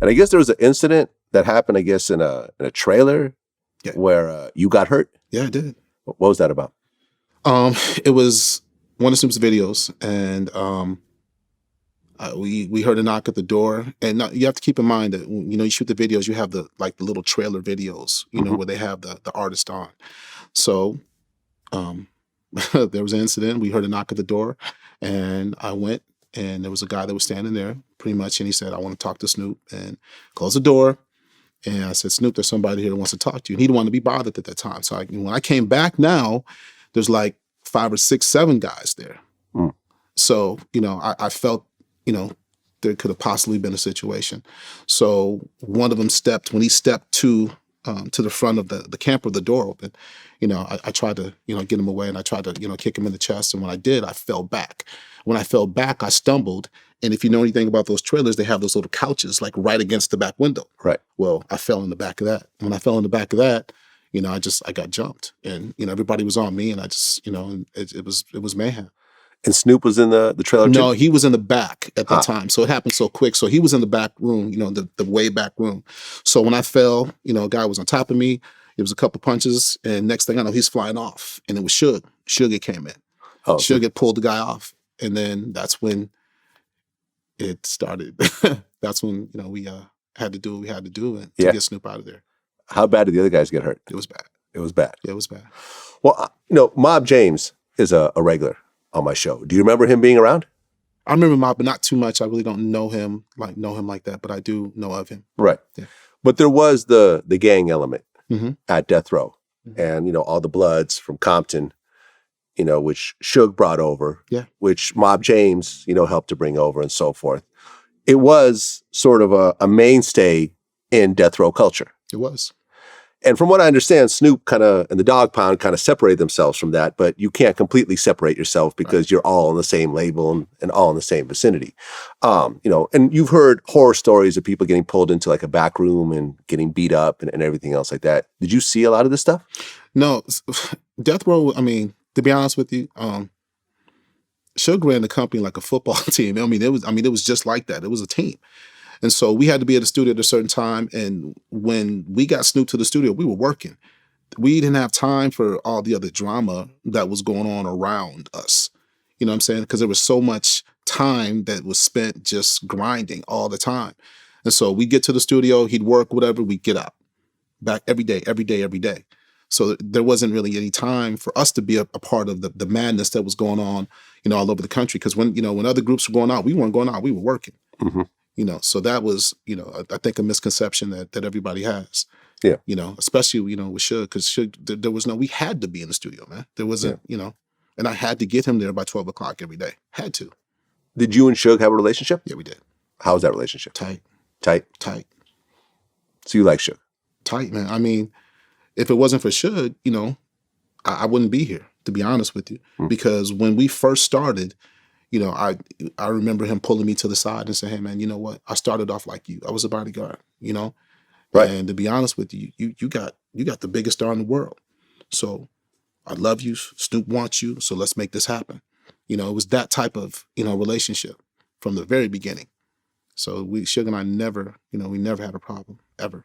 And I guess there was an incident that happened, I guess, in a trailer where you got hurt. Yeah, I did. What was that about? It was one of Snoop's videos, and we heard a knock at the door. And you have to keep in mind that you shoot the videos, you have the little trailer videos, where they have the artist on. So there was an incident. We heard a knock at the door, and I went, and there was a guy that was standing there, pretty much, and he said, "I want to talk to Snoop," and closed the door. And I said, "Snoop, there's somebody here that wants to talk to you." And he didn't want to be bothered at that time. So when I came back now, there's like 5 or 6, 7 guys there. Mm. So, I felt, there could have possibly been a situation. So one of them when he stepped to the front of the camper, the door open, I tried to, get him away, and I tried to, kick him in the chest. And when I did, I fell back. When I fell back, I stumbled. And if you know anything about those trailers, they have those little couches like right against the back window. Right. Well, I fell in the back of that. When I fell in the back of that, I got jumped, and, everybody was on me, and I just, and it was mayhem. And Snoop was in the trailer too? No, he was in the back at the time. So it happened so quick. So he was in the back room, the way back room. So when I fell, a guy was on top of me. It was a couple punches, and next thing I know, he's flying off. And it was Suge. Suge came in. Oh, Suge had pulled the guy off. And then that's when it started. That's when, we had to do what we had to do to get Snoop out of there. How bad did the other guys get hurt? It was bad. It was bad. Yeah, it was bad. Well, Mob James is a regular on my show. Do you remember him being around? I remember Mob, but not too much. I really don't know him like that, but I do know of him. Right. Yeah. But there was the gang element at Death Row, and all the Bloods from Compton, which Suge brought over, which Mob James, helped to bring over, and so forth. It was sort of a mainstay in Death Row culture. It was. And from what I understand, Snoop and the Dog Pound kind of separated themselves from that, but you can't completely separate yourself because you're all in the same label and all in the same vicinity. And you've heard horror stories of people getting pulled into like a back room and getting beat up and everything else like that. Did you see a lot of this stuff? No. Death Row, to be honest with you, Suge ran the company like a football team. It was just like that. It was a team. And so we had to be at the studio at a certain time. And when we got Snoop to the studio, we were working. We didn't have time for all the other drama that was going on around us. You know what I'm saying? Because there was so much time that was spent just grinding all the time. And so we get to the studio, he'd work, whatever, we'd get out. Back every day. So there wasn't really any time for us to be a part of the madness that was going on, all over the country. Because when other groups were going out, we weren't going out, we were working. Mm-hmm. So that was, I think a misconception that everybody has. Yeah. Especially, with Suge, because Suge, there was we had to be in the studio, man. There wasn't, and I had to get him there by 12 o'clock every day. Had to. Did you and Suge have a relationship? Yeah, we did. How was that relationship? Tight. So you like Suge? Tight, man. If it wasn't for Suge, I wouldn't be here, to be honest with you. Mm. Because when we first started, I remember him pulling me to the side and saying, "Hey, man, you know what? I started off like you. I was a bodyguard, Right. And to be honest with you, you got the biggest star in the world. So I love you. Snoop wants you. So let's make this happen." It was that type of, relationship from the very beginning. So Suge and I never, we never had a problem, ever.